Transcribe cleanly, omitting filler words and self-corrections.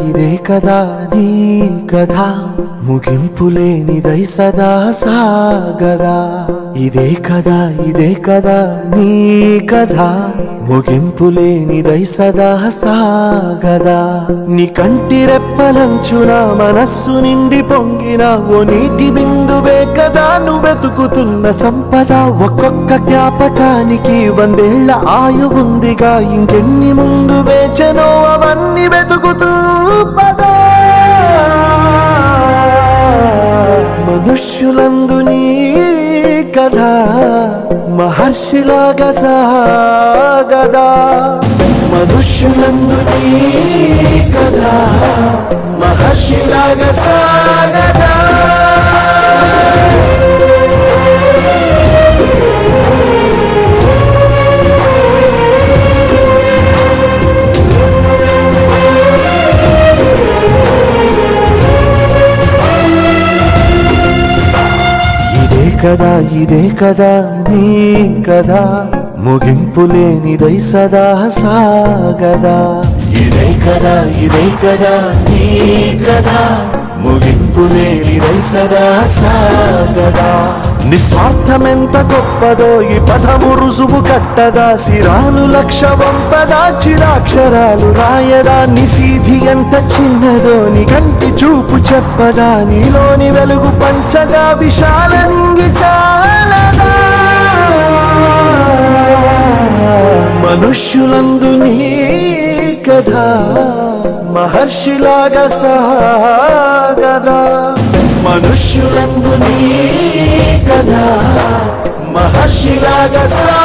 ఇదే కదా నీ కథ ముగింపులేనిదై సదా సాగదా. ఇదే కదా నీ కథ ముగింపులేనిదై సదా సాగదా. నీ కంటి రెప్పలంచున మనస్సు నిండి పొంగిన ఓ నీటి బిందువే కదా నువ్వు వెతుకుతున్న సంపద. ఒక్కొక్క జ్ఞాపకానికి 100 ఏళ్ల ఆయువుందిగా, ఇంకెన్ని ముందు వేచనో అవన్నీ వెతుకుతూ పదా. మనుష్యులందు నీ కథ మహర్షిలాగా సాగదా. మనుష్యులందు నీ కథ మహర్షిలాగా సాగదా. ఇదే కదా నీ కథ ముగింపులేనిదై సదా సాగదా. ఇదే కదా నీ కథ ముగింపులేనిదై సదా సాగదా. నిస్వార్థమెంత గొప్పదో ఈ పదము రుజువు కట్టదా. సిరాలు 1,00,000 వంపదా, చిరాక్షరాలు రాయదా. నిశీధి ఎంత చిన్నదో నీ కంటి చూపు చెప్పదా. నీలోని వెలుగు పంచగా విశాల నింగి చాలదా. మనుష్యులందు నీ కథ మహర్షిలాగా సాగదా. మనుష్యులందు నీ కథ మహర్షిలాగా సాగదా.